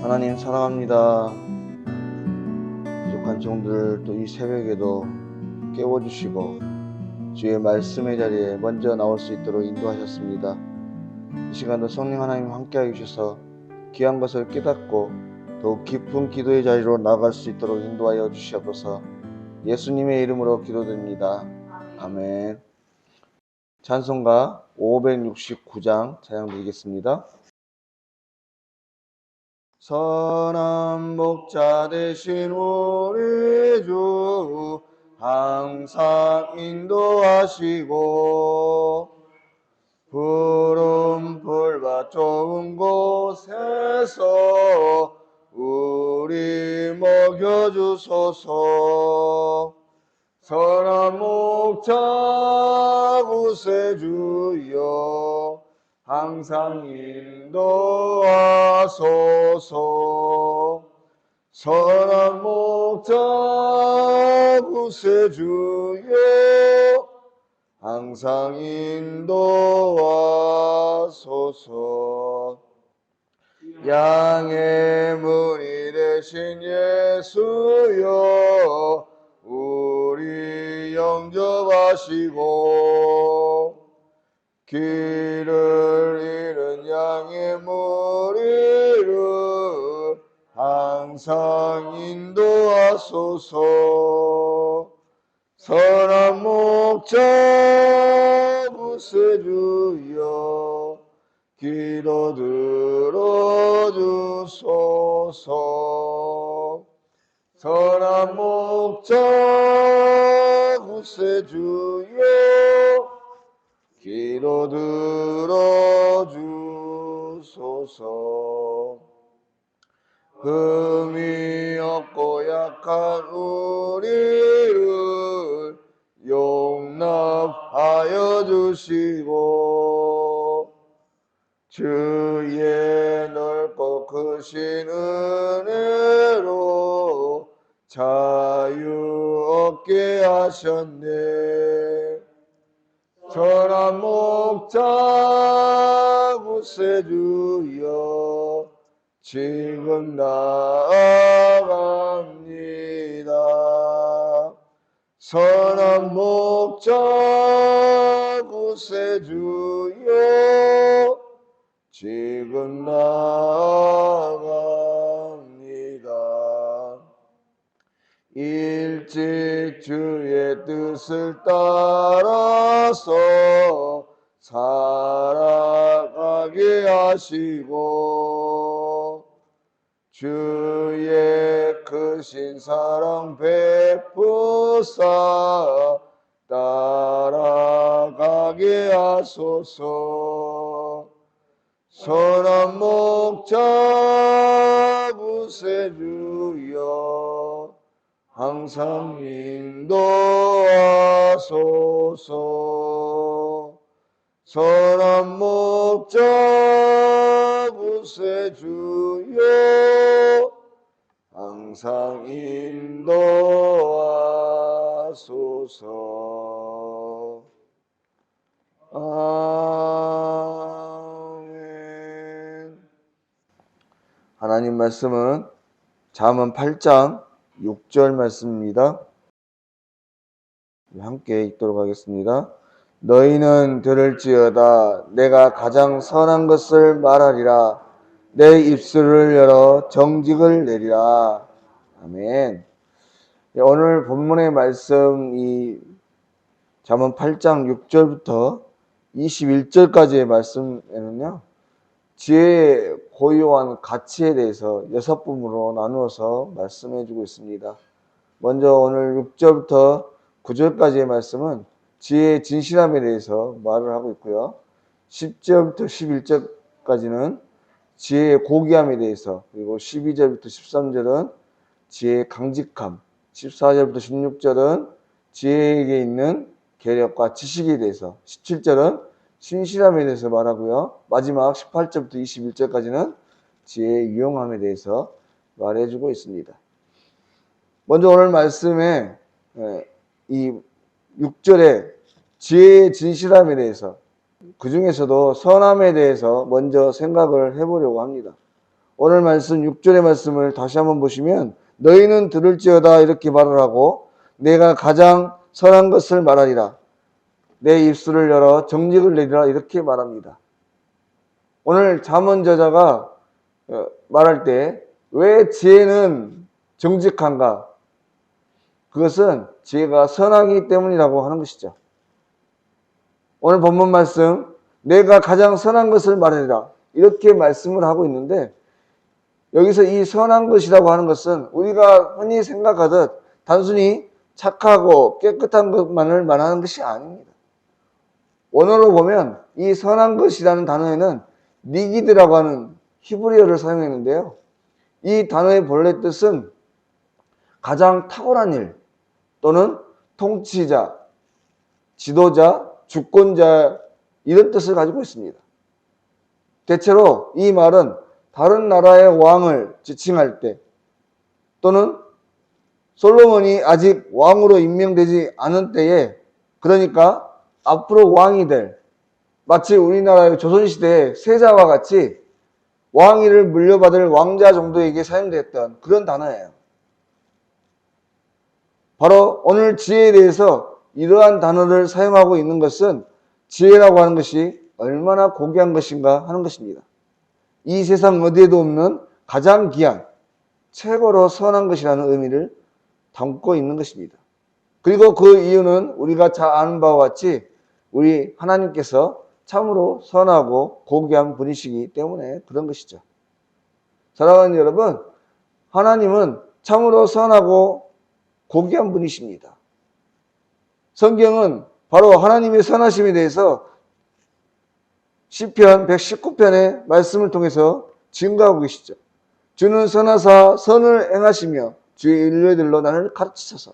하나님 사랑합니다. 부족한 종들 또 이 새벽에도 깨워주시고 주의 말씀의 자리에 먼저 나올 수 있도록 인도하셨습니다. 이 시간도 성령 하나님 함께하여 주셔서 귀한 것을 깨닫고 더욱 깊은 기도의 자리로 나아갈 수 있도록 인도하여 주시옵소서. 예수님의 이름으로 기도드립니다. 아멘. 찬송가 569장 찬양 드리겠습니다. 선한 목자 되신 우리 주 항상 인도하시고 푸른 풀밭 좋은 곳에서 우리 먹여주소서. 선한 목자 구세주여 항상 인도하소서. 선한 목자 구세주여 항상 인도하소서. 양의 문이 되신 예수여 우리 영접하시고 길을 잃은 양의 무리를 항상 인도하소서. 선한 목자 구세주여 기도 들어주소서. 선한 목자 구세주여 기도 들어주소서. 흠이 없고 약한 우리를 용납하여 주시고 주의 넓고 크신 은혜로 자유 얻게 하셨네. 선한 목자 구세주여 지금 나아갑니다. 선한 목자 구세주여 지금 나아갑니다. 일찍 주의 뜻을 따라서 살아가게 하시고 주의 크신 사랑 베푸사 따라가게 하소서. 선한 목자 구세주여 항상 인도하소서. 선한 목자 구세주여 항상 인도하소서. 아멘. 하나님 말씀은 잠언 8장 6절 말씀입니다. 함께 읽도록 하겠습니다. 너희는 들을지어다 내가 가장 선한 것을 말하리라. 내 입술을 열어 정직을 내리라. 아멘. 오늘 본문의 말씀 이 잠언 8장 6절부터 21절까지의 말씀에는요, 지혜의 고유한 가치에 대해서 6부분으로 나누어서 말씀해 주고 있습니다. 먼저 오늘 6절부터 9절까지의 말씀은 지혜의 진실함에 대해서 말을 하고 있고요. 10절부터 11절까지는 지혜의 고귀함에 대해서, 그리고 12절부터 13절은 지혜의 강직함, 14절부터 16절은 지혜에게 있는 계력과 지식에 대해서, 17절은 신실함에 대해서 말하고요. 마지막 18절부터 21절까지는 지혜의 유용함에 대해서 말해주고 있습니다. 먼저 오늘 말씀에 이 6절에 지혜의 진실함에 대해서, 그 중에서도 선함에 대해서 먼저 생각을 해보려고 합니다. 오늘 말씀 6절의 말씀을 다시 한번 보시면 너희는 들을지어다 이렇게 말을 하고 내가 가장 선한 것을 말하리라. 내 입술을 열어 정직을 내리라 이렇게 말합니다. 오늘 잠언 저자가 말할 때 왜 지혜는 정직한가? 그것은 지혜가 선하기 때문이라고 하는 것이죠. 오늘 본문 말씀 내가 가장 선한 것을 말하리라 이렇게 말씀을 하고 있는데 여기서 이 선한 것이라고 하는 것은 우리가 흔히 생각하듯 단순히 착하고 깨끗한 것만을 말하는 것이 아닙니다. 원어로 보면 이 선한 것이라는 단어에는 니기드라고 하는 히브리어를 사용했는데요. 이 단어의 본래 뜻은 가장 탁월한 일 또는 통치자, 지도자, 주권자 이런 뜻을 가지고 있습니다. 대체로 이 말은 다른 나라의 왕을 지칭할 때 또는 솔로몬이 아직 왕으로 임명되지 않은 때에 그러니까 앞으로 왕이 될 마치 우리나라의 조선시대의 세자와 같이 왕위를 물려받을 왕자 정도에게 사용됐던 그런 단어예요. 바로 오늘 지혜에 대해서 이러한 단어를 사용하고 있는 것은 지혜라고 하는 것이 얼마나 고귀한 것인가 하는 것입니다. 이 세상 어디에도 없는 가장 귀한 최고로 선한 것이라는 의미를 담고 있는 것입니다. 그리고 그 이유는 우리가 잘 아는 바와 같이 우리 하나님께서 참으로 선하고 고귀한 분이시기 때문에 그런 것이죠. 사랑하는 여러분, 하나님은 참으로 선하고 고귀한 분이십니다. 성경은 바로 하나님의 선하심에 대해서 시편 119편의 말씀을 통해서 증거하고 계시죠. 주는 선하사 선을 행하시며 주의 인류들로 나를 가르치소서.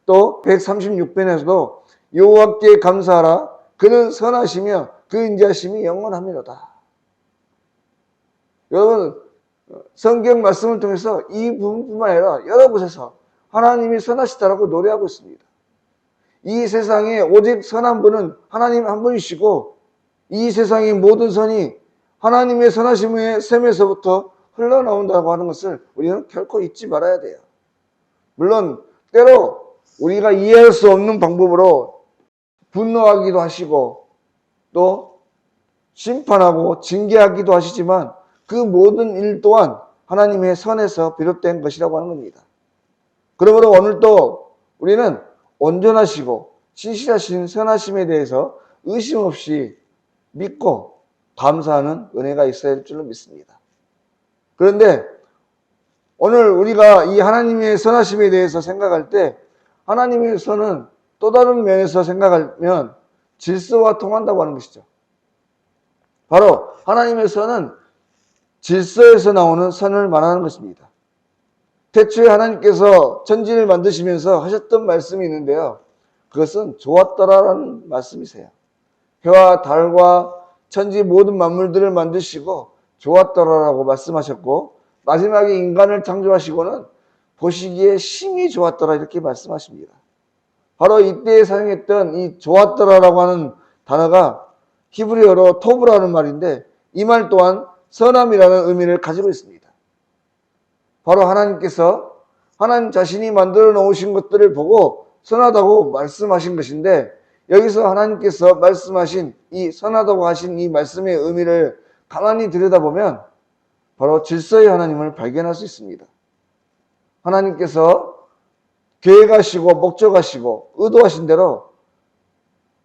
또 136편에서도 여호와께 감사하라 그는 선하시며 그 인자심이 영원합니다. 여러분 성경 말씀을 통해서 이 부분뿐만 아니라 여러 곳에서 하나님이 선하시다라고 노래하고 있습니다. 이 세상에 오직 선한 분은 하나님 한 분이시고 이 세상의 모든 선이 하나님의 선하심의 샘에서부터 흘러나온다고 하는 것을 우리는 결코 잊지 말아야 돼요. 물론 때로 우리가 이해할 수 없는 방법으로 분노하기도 하시고 또 심판하고 징계하기도 하시지만 그 모든 일 또한 하나님의 선에서 비롯된 것이라고 하는 겁니다. 그러므로 오늘도 우리는 온전하시고 신실하신 선하심에 대해서 의심 없이 믿고 감사하는 은혜가 있어야 할 줄로 믿습니다. 그런데 오늘 우리가 이 하나님의 선하심에 대해서 생각할 때 하나님의 선은 또 다른 면에서 생각하면 질서와 통한다고 하는 것이죠. 바로 하나님의 선은 질서에서 나오는 선을 말하는 것입니다. 태초에 하나님께서 천지를 만드시면서 하셨던 말씀이 있는데요. 그것은 좋았더라라는 말씀이세요. 해와 달과 천지 모든 만물들을 만드시고 좋았더라라고 말씀하셨고 마지막에 인간을 창조하시고는 보시기에 심히 좋았더라 이렇게 말씀하십니다. 바로 이때에 사용했던 이 좋았더라라고 하는 단어가 히브리어로 토브라는 말인데 이 말 또한 선함이라는 의미를 가지고 있습니다. 바로 하나님께서 하나님 자신이 만들어 놓으신 것들을 보고 선하다고 말씀하신 것인데 여기서 하나님께서 말씀하신 이 선하다고 하신 이 말씀의 의미를 가만히 들여다보면 바로 질서의 하나님을 발견할 수 있습니다. 하나님께서 계획하시고 목적하시고 의도하신 대로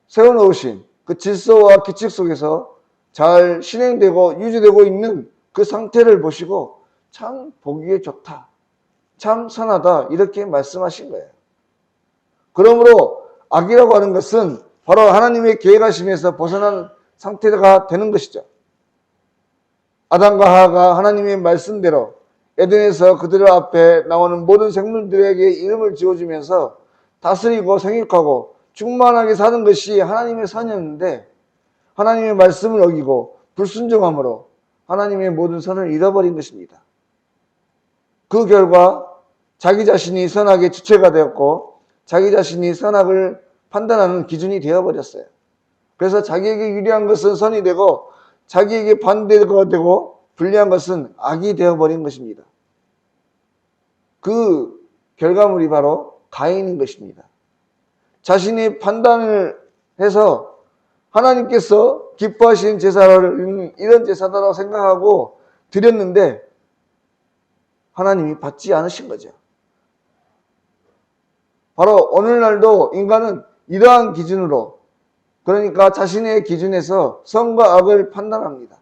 세워놓으신 그 질서와 규칙 속에서 잘 실행되고 유지되고 있는 그 상태를 보시고 참 보기에 좋다, 참 선하다 이렇게 말씀하신 거예요. 그러므로 악이라고 하는 것은 바로 하나님의 계획하심에서 벗어난 상태가 되는 것이죠. 아담과 하와가 하나님의 말씀대로 에덴에서 그들 앞에 나오는 모든 생물들에게 이름을 지어주면서 다스리고 생육하고 충만하게 사는 것이 하나님의 선이었는데 하나님의 말씀을 어기고 불순종함으로 하나님의 모든 선을 잃어버린 것입니다. 그 결과 자기 자신이 선악의 주체가 되었고 자기 자신이 선악을 판단하는 기준이 되어버렸어요. 그래서 자기에게 유리한 것은 선이 되고 자기에게 반대가 되고 불리한 것은 악이 되어버린 것입니다. 그 결과물이 바로 가인인 것입니다. 자신이 판단을 해서 하나님께서 기뻐하시는 제사를 이런 제사다라고 생각하고 드렸는데 하나님이 받지 않으신 거죠. 바로 오늘날도 인간은 이러한 기준으로, 그러니까 자신의 기준에서 선과 악을 판단합니다.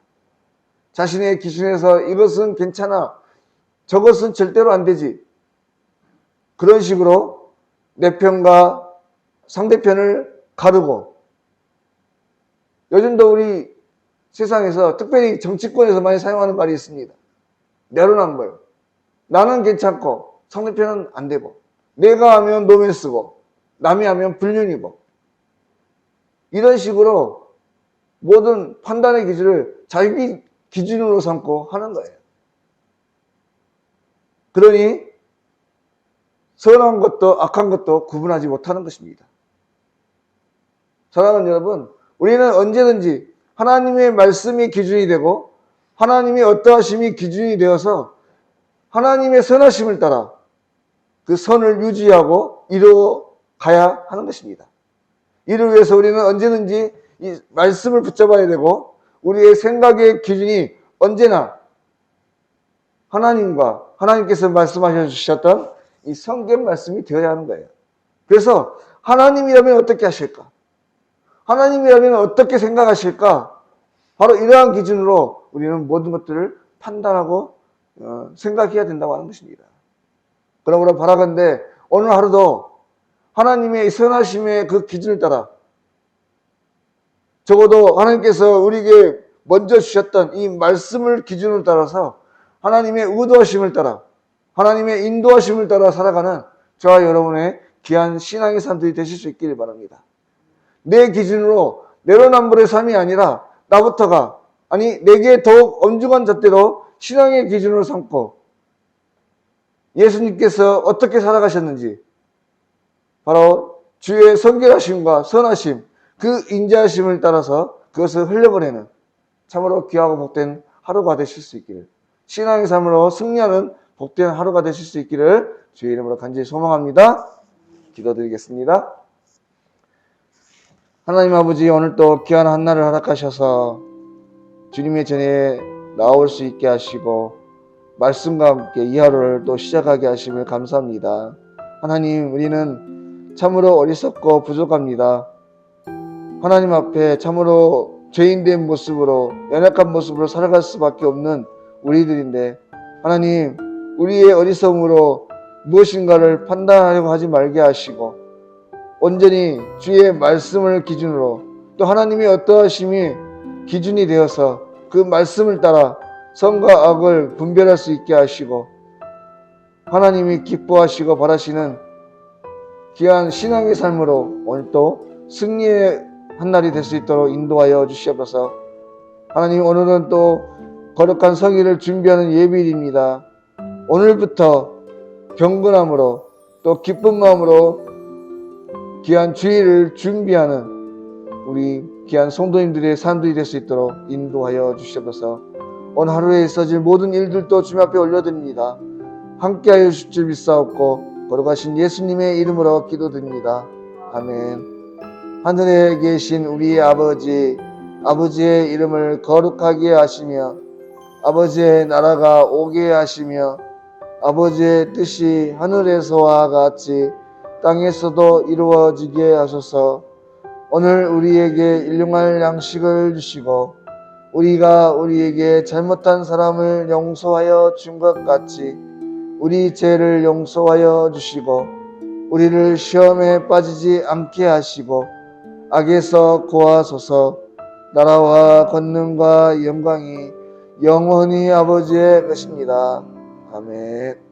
자신의 기준에서 이것은 괜찮아, 저것은 절대로 안 되지. 그런 식으로 내 편과 상대편을 가르고, 요즘도 우리 세상에서 특별히 정치권에서 많이 사용하는 말이 있습니다. 내로남불. 나는 괜찮고 상대편은 안 되고, 내가 하면 노맨스고 남이 하면 불륜이고, 이런 식으로 모든 판단의 기준을 자기 기준으로 삼고 하는 거예요. 그러니 선한 것도 악한 것도 구분하지 못하는 것입니다. 사랑하는 여러분, 우리는 언제든지 하나님의 말씀이 기준이 되고 하나님의 어떠하심이 기준이 되어서 하나님의 선하심을 따라 그 선을 유지하고 이루어 가야 하는 것입니다. 이를 위해서 우리는 언제든지 이 말씀을 붙잡아야 되고, 우리의 생각의 기준이 언제나 하나님과 하나님께서 말씀하셔 주셨던 이 성경 말씀이 되어야 하는 거예요. 그래서 하나님이라면 어떻게 하실까? 하나님이라면 어떻게 생각하실까? 바로 이러한 기준으로 우리는 모든 것들을 판단하고 생각해야 된다고 하는 것입니다. 그러므로 바라건대 오늘 하루도 하나님의 선하심의 그 기준을 따라, 적어도 하나님께서 우리에게 먼저 주셨던 이 말씀을 기준으로 따라서 하나님의 의도하심을 따라, 하나님의 인도하심을 따라 살아가는 저와 여러분의 귀한 신앙의 삶들이 되실 수 있기를 바랍니다. 내 기준으로 내로남불의 삶이 아니라 나부터가, 아니 내게 더욱 엄중한 잣대로 신앙의 기준으로 삼고 예수님께서 어떻게 살아가셨는지, 바로 주의 성결하심과 선하심, 그 인자하심을 따라서 그것을 흘려보내는 참으로 귀하고 복된 하루가 되실 수 있기를, 신앙의 삶으로 승리하는 복된 하루가 되실 수 있기를 주의 이름으로 간절히 소망합니다. 기도드리겠습니다. 하나님 아버지, 오늘 또 귀한 한날을 허락하셔서 주님의 전에 나올 수 있게 하시고 말씀과 함께 이 하루를 또 시작하게 하심을 감사합니다. 하나님, 우리는 참으로 어리석고 부족합니다. 하나님 앞에 참으로 죄인된 모습으로, 연약한 모습으로 살아갈 수밖에 없는 우리들인데, 하나님, 우리의 어리석음으로 무엇인가를 판단하려고 하지 말게 하시고 온전히 주의 말씀을 기준으로, 또 하나님의 어떠하심이 기준이 되어서 그 말씀을 따라 선과 악을 분별할 수 있게 하시고 하나님이 기뻐하시고 바라시는 귀한 신앙의 삶으로 오늘 또 승리의 한날이 될 수 있도록 인도하여 주시옵소서. 하나님, 오늘은 또 거룩한 성일을 준비하는 예비일입니다. 오늘부터 경건함으로 또 기쁜 마음으로 귀한 주일을 준비하는 우리 귀한 성도님들의 삶들이 될 수 있도록 인도하여 주시옵소서. 오늘 하루에 있어질 모든 일들도 주님 앞에 올려드립니다. 함께하여 주실 줄 믿사옵고 거룩하신 예수님의 이름으로 기도드립니다. 아멘. 하늘에 계신 우리 아버지, 아버지의 이름을 거룩하게 하시며 아버지의 나라가 오게 하시며 아버지의 뜻이 하늘에서와 같이 땅에서도 이루어지게 하소서. 오늘 우리에게 일용할 양식을 주시고 우리가 우리에게 잘못한 사람을 용서하여 준 것 같이 우리 죄를 용서하여 주시고 우리를 시험에 빠지지 않게 하시고 악에서 구하소서. 나라와 권능과 영광이 영원히 아버지의 것입니다. 아멘.